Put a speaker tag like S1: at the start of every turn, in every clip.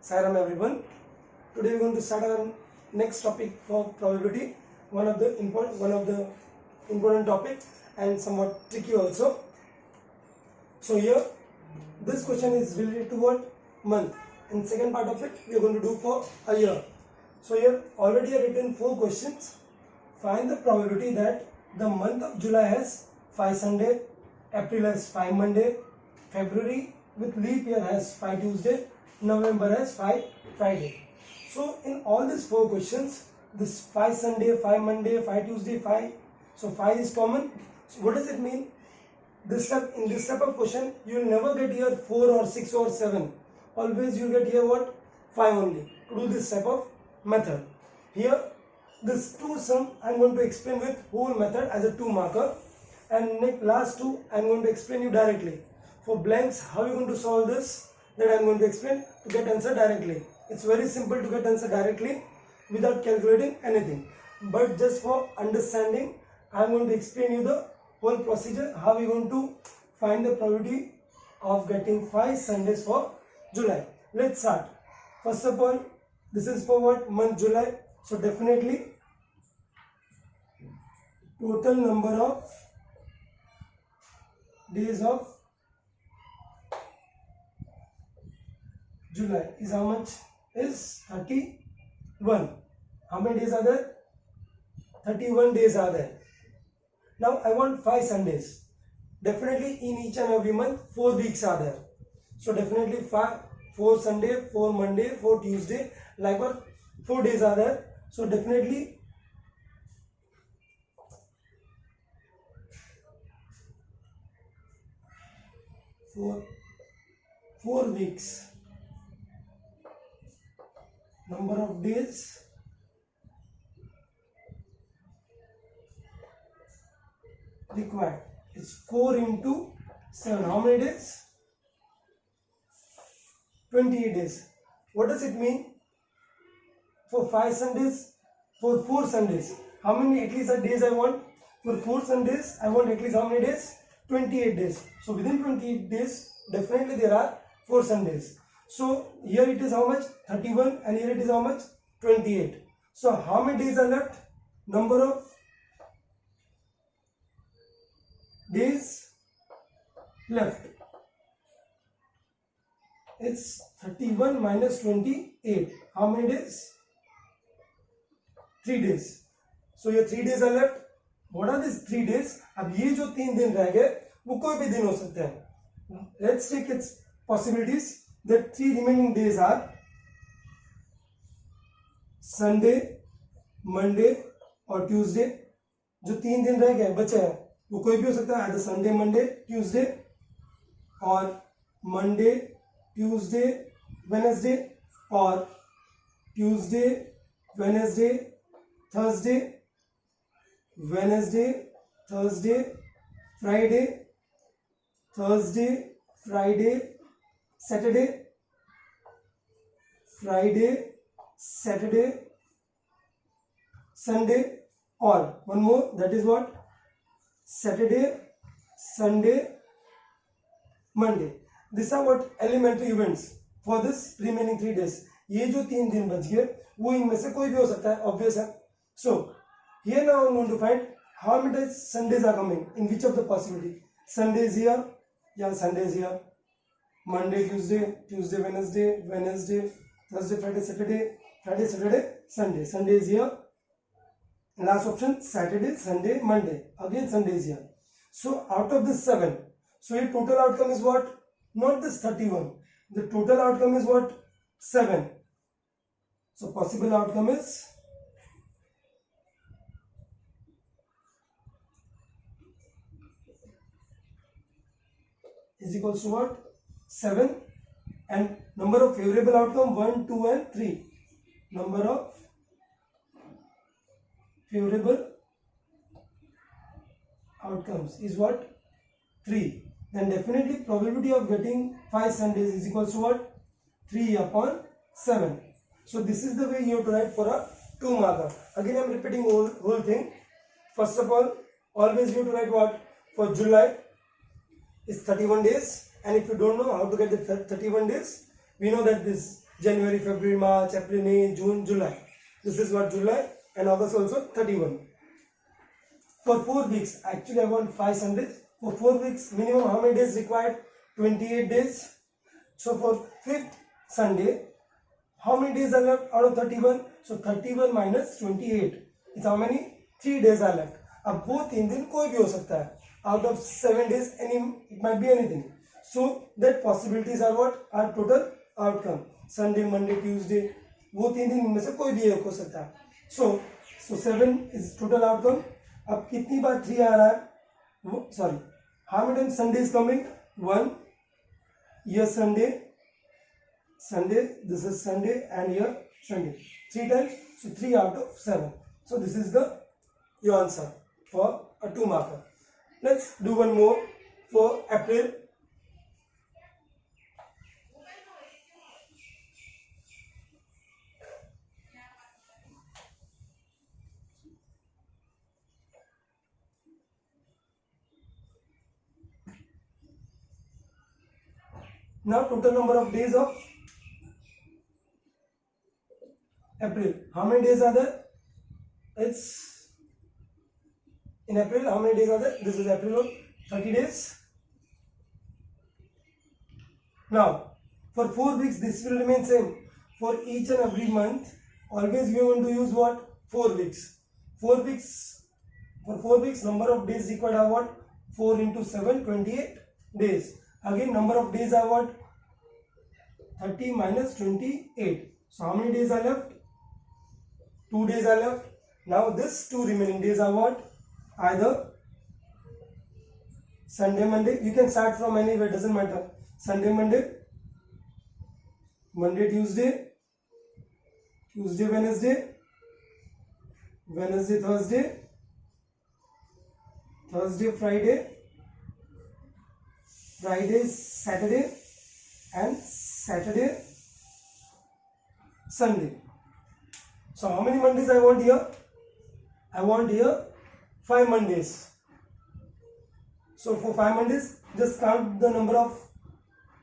S1: Sairam everyone. Today we are going to start our next topic for probability. One of the important topic and somewhat tricky also. So here this question is related to what? Month, and second part of it we are going to do for a year. So here already I written 4 questions. Find the probability that the month of July has 5 Sunday, April has 5 Monday, February with leap year has 5 Tuesday, November has 5 Friday. So in all these 4 questions, this 5 Sunday, 5 Monday, 5 Tuesday, 5, so 5 is common. So what does it mean? In this type of question, you will never get here 4 or 6 or 7. Always you get here what? 5 only. To do this type of method. Here, this 2 sum I am going to explain with whole method as a 2 marker, and last 2 I am going to explain you directly. For blanks, how you going to solve this? That I am going to explain to get answer directly. It's very simple to get answer directly without calculating anything. But just for understanding, I am going to explain you the whole procedure, how we are going to find the probability of getting 5 Sundays for July. Let's start. First of all, this is for what? Month July. So definitely total number of days of July is how much? Is 31. How many days are there? 31 days are there. Now I want 5 Sundays. Definitely in each and every month 4 weeks are there. So definitely 4 Sunday, 4 Monday, 4 Tuesday, like what? 4 days are there. So definitely four weeks. Number of days required is 4 into 7. How many days? 28 days. What does it mean? For 5 Sundays, for 4 Sundays, how many at least days I want? For 4 Sundays, I want at least how many days? 28 days. So within 28 days, definitely there are 4 Sundays. So here it is how much? 31, and here it is how much? 28. So how many days are left? Number of days left. It's 31 minus 28. How many days? 3 days. So here 3 days are left. What are these 3 days? अब ये जो 3 दिन रह गए वो कोई भी दिन हो सकते हैं. Let's take its possibilities. The 3 remaining days are Sunday, Monday और Tuesday. जो 3 दिन रह गए बचे हैं वो कोई भी हो सकता है, either Sunday, Monday, Tuesday और Monday, Tuesday, Wednesday और Tuesday, Wednesday, Thursday, Wednesday, Thursday, Friday, Thursday, Friday, Saturday, Friday, Saturday, Sunday, or one more, that is what? Saturday, Sunday, Monday. These are what? Elementary events for this remaining 3 days. ये जो 3 दिन बच गए वो इनमें से कोई भी हो सकता है, obvious है. So here now I am going to find how many Sundays are coming in which of the possibility. Sunday is here, yeah, Sunday is here. Monday, Tuesday, Tuesday, Wednesday, Wednesday, Thursday, Friday, Saturday, Friday, Saturday, Sunday. Sunday is here. Last option, Saturday, Sunday, Monday. Again Sunday is here. So out of this 7, so your total outcome is what? Not this 31. The total outcome is what? 7. So possible outcome is equals to what? 7, and number of favorable outcome 1, 2 and 3. Number of favorable outcomes is what? 3. Then definitely probability of getting 5 Sundays is equals to what? 3 upon 7. So this is the way you have to write for a 2 marker. Again I am repeating whole thing. First of all, always you have to write what? For July is 31 days, and if you don't know how to get the 31 days, we know that this January, February, March, April, May, June, July. This is what July, and August also 31. For 4 weeks, actually I want 5 Sundays. For 4 weeks, minimum how many days required? 28 days. So for 5th Sunday, how many days are left out of 31? So 31 minus 28. It's how many? 3 days are left. अब वो 3 दिन कोई भी हो सकता है. Out of 7 days, it might be anything. So that possibilities are what? Are total outcome. Sunday, Monday, Tuesday. वो 3 दिन में से कोई भी एक हो सकता है. So 7 is total outcome. अब कितनी बार 3 आ रहा है? Sorry. How many times Sunday is coming? 1. Here Sunday. This is Sunday, and here Sunday. 3 times. So 3 out of 7. So this is your answer for a 2 marker. Let's do one more for April. Now total number of days of April. How many days are there? It's in April. How many days are there? This is April, 30 days. Now for 4 weeks this will remain same. For each and every month, always we are going to use what? 4 weeks. 4 weeks. For 4 weeks, number of days required are what? 4 into 7, 28 days. Again, number of days are what? 30 minus 28. So how many days are left? 2 days are left. Now this 2 remaining days are what? Either Sunday, Monday. You can start from anywhere, doesn't matter. Sunday, Monday, Monday, Tuesday, Tuesday, Wednesday, Wednesday, Thursday, Thursday, Friday, Friday, Saturday, and Saturday, Sunday. So how many Mondays I want here? I want here 5 Mondays. So for 5 Mondays, just count the number of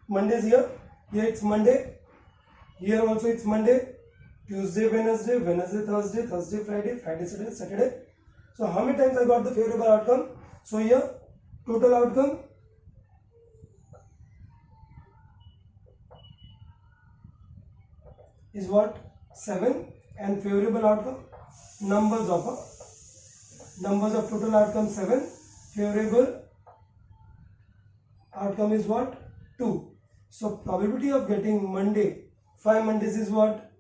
S1: Mondays here. Here it's Monday. Here also it's Monday. Tuesday, Wednesday, Wednesday, Thursday, Thursday, Friday, Friday, Saturday, Saturday. So how many times I got the favorable outcome? So here total outcome is what? 7, and favorable outcome numbers of total outcome 7. Favorable outcome is what? 2. So probability of getting Monday, 5 Mondays is what?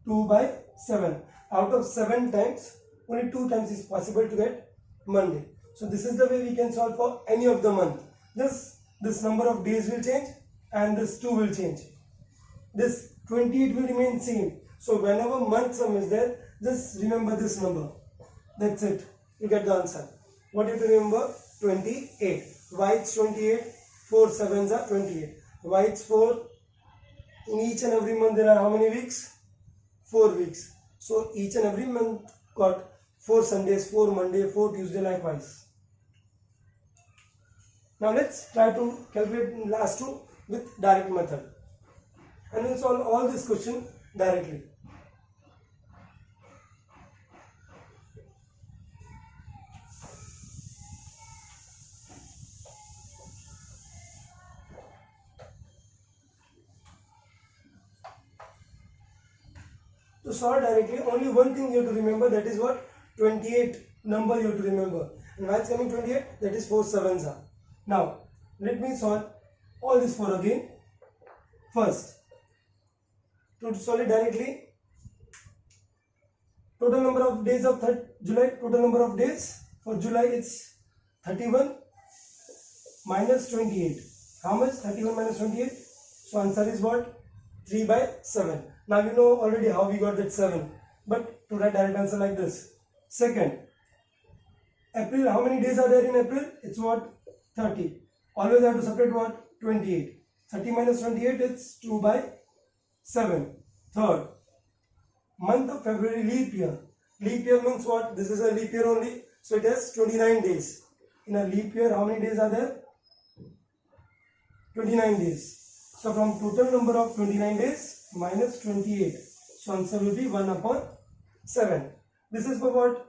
S1: 2 by 7. Out of 7 times, only 2 times is possible to get Monday. So this is the way we can solve for any of the month. This number of days will change, and this 2 will change. This 28 will remain same. So whenever month sum is there, just remember this number. That's it. You get the answer. What you have to remember? 28. Why it's 28? 4 7s are 28. Why it's 4? In each and every month there are how many weeks? 4 weeks. So each and every month got 4 Sundays, 4 Monday, 4 Tuesday, likewise. Now let's try to calculate last 2 with direct method. And we'll solve all this question directly. To solve directly, only one thing you have to remember, that is what? 28 number you have to remember. And why it's coming 28? That is 4 7s are. Now, let me solve all this 4 again. First, to solve it directly, total number of days of July, total number of days for July it's 31 minus 28. How much? 31 minus 28. So answer is what? 3 by 7. Now you know already how we got that 7. But to write direct answer like this. Second, April, how many days are there in April? It's what? 30. Always have to separate what? 28. 30 minus 28, it's 2 by 7. Third, month of February, leap year. Leap year means what? This is a leap year only. So it has 29 days. In a leap year, how many days are there? 29 days. So from total number of 29 days, minus 28. So answer will be 1 upon 7. This is for what?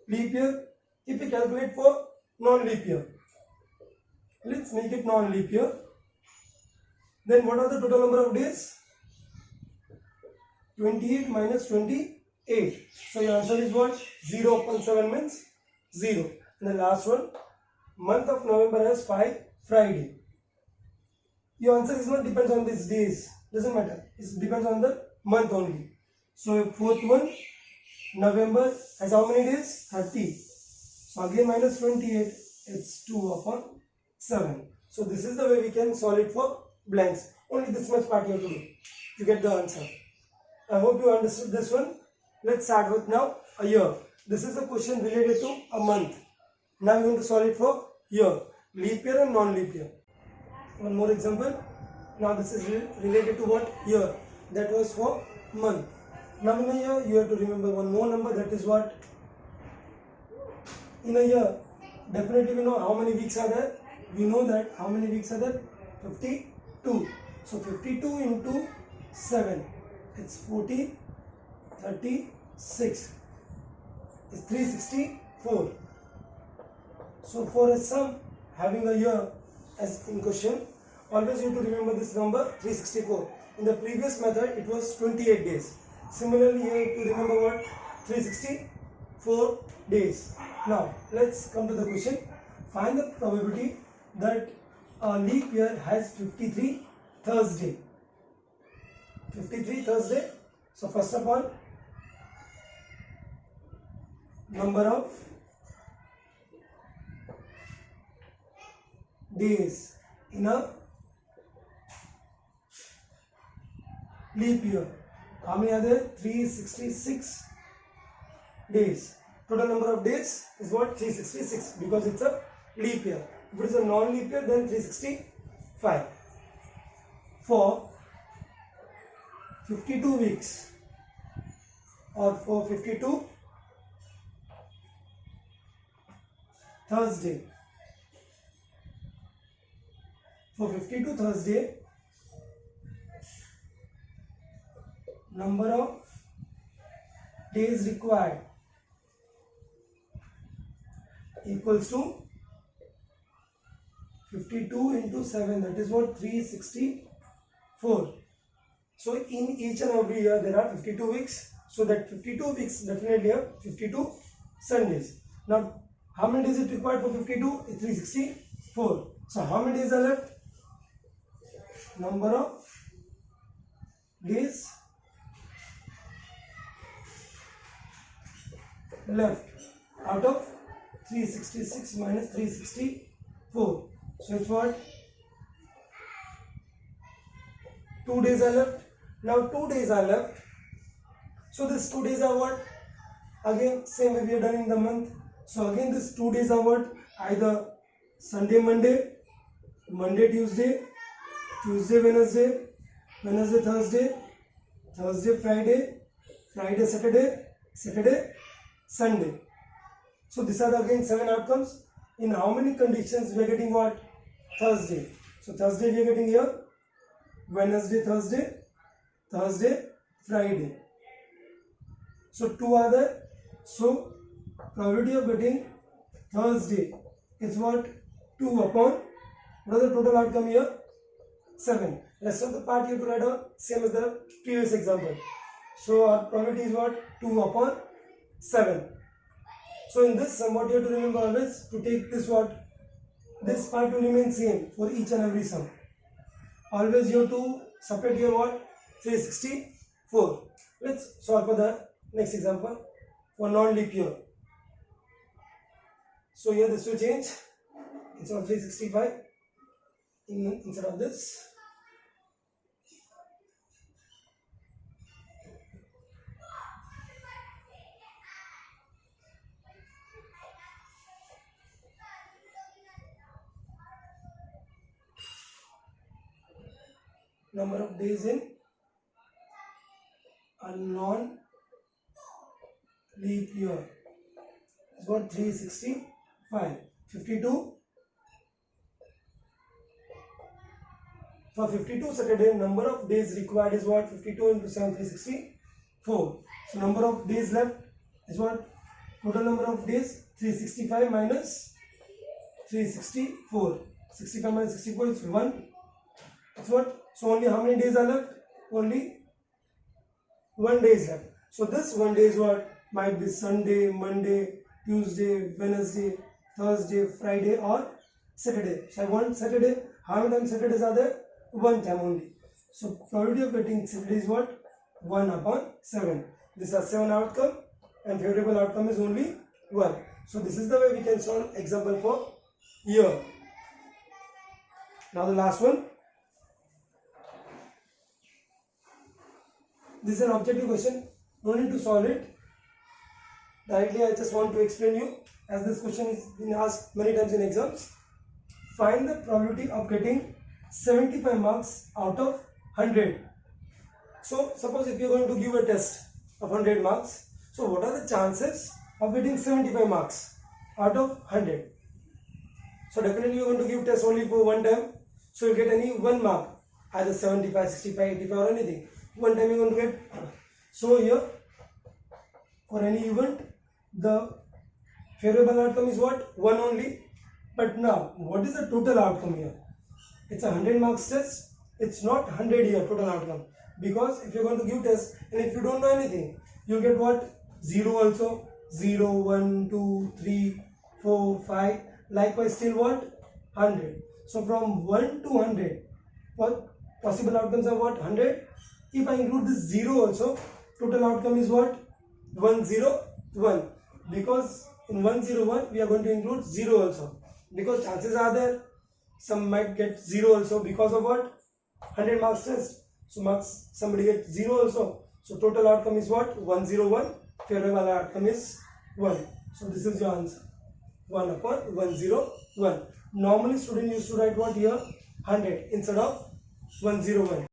S1: Leap year. If we calculate for non-leap year, let's make it non-leap year. Then what are the total number of days? 28 minus 28. So your answer is what? 0 upon 7 means 0. And the last one, month of November has 5 Friday. Your answer is not depends on these days. Doesn't matter. It depends on the month only. So fourth one, November has how many days? 30. So again minus 28. It's 2 upon 7. So this is the way we can solve it for blanks. Only this much part you have to do to get the answer. I hope you understood this one. Let's start with now a year. This is a question related to a month. Now we're going to solve it for year. Leap year and non-leap year. One more example. Now this is related to what? Year. That was for month. Now in a year you have to remember one more number, that is what? In a year, definitely we know how many weeks are there. We know that how many weeks are there? 52. So 52 into 7. It's 40, 36. It's 364. So for a sum having a year as in question, always you have to remember this number 364. In the previous method it was 28 days. Similarly you have to remember what? 364 days. Now let's come to the question. Find the probability that a leap year has 53 Thursday. 53 Thursday. So first of all, number of days in a leap year. How many are there? 366 days. Total number of days is what? 366, because it's a leap year. If it is a non-leap year, then 365. For 52 weeks or for 52 Thursday. For 52 Thursday, number of days required equals to 52 into 7, that is what? 364. So in each and every year there are 52 weeks. So that 52 weeks definitely have 52 Sundays. Now how many days it required for 52? 364. So how many days are left? Number of days left out of 366 minus 364. So it's what? 2 days are left. Now 2 days are left. So these 2 days are what? Again same way we have done in the month. So again these 2 days are what? Either Sunday, Monday, Monday, Tuesday, Tuesday, Wednesday, Wednesday, Thursday, Thursday, Friday, Friday, Saturday, Saturday, Sunday. So these are again 7 outcomes. In how many conditions we are getting what? Thursday. So Thursday we are getting here. Wednesday, Thursday, Thursday, Friday. So 2 are there. So probability of getting Thursday is what? 2 upon, what is the total outcome here? 7. Rest of the part you have to write down same as the previous example. So our probability is what? 2 upon 7. So in this sum, what you have to remember always, to take this what? This part will remain same for each and every sum. Always you have to separate your what? 364. Let's solve for the next example for non-leap year. So here this will change. It's on 365 instead of this. Number of days in a non-leap year is what? 365. 52 For 52 Saturday, number of days required is what? 52 into 7, 364. So number of days left is what? Total number of days 365 minus 364. 65 minus 64 is 1. That's what? So only how many days are left? Only 1 day is left. So this 1 day is what? Might be Sunday, Monday, Tuesday, Wednesday, Thursday, Friday or Saturday. So I want Saturday. How many times Saturdays are there? 1 time only. So probability of getting Saturday is what? 1 upon 7. These are 7 outcome and favorable outcome is only 1. So this is the way we can solve example for year. Now the last one. This is an objective question. No need to solve it. Directly I just want to explain you, as this question is been asked many times in exams. Find the probability of getting 75 marks out of 100. So suppose if you are going to give a test of 100 marks, so what are the chances of getting 75 marks out of 100? So definitely you are going to give test only for 1 time, so you get any 1 mark, either 75, 65, 85 or anything. 1 time you are going to get. So here for any event the favorable outcome is what? 1 only. But now what is the total outcome here? It's a 100 marks test. It's not 100 here total outcome, because if you're going to give test and if you don't know anything, you get what? 0 also, 0, 1, 2, 3, 4, 5, likewise till what? 100. So from 1 to 100, what possible outcomes are what? 100. If I include this 0 also, total outcome is what? 101. Because in 101 we are going to include 0 also, because chances are there some might get 0 also because of what? 100 marks test. So marks somebody get 0 also. So total outcome is what? 101. Favorable outcome is 1. So this is your answer. 1 upon 101. Normally student used to write what here? 100 instead of 101.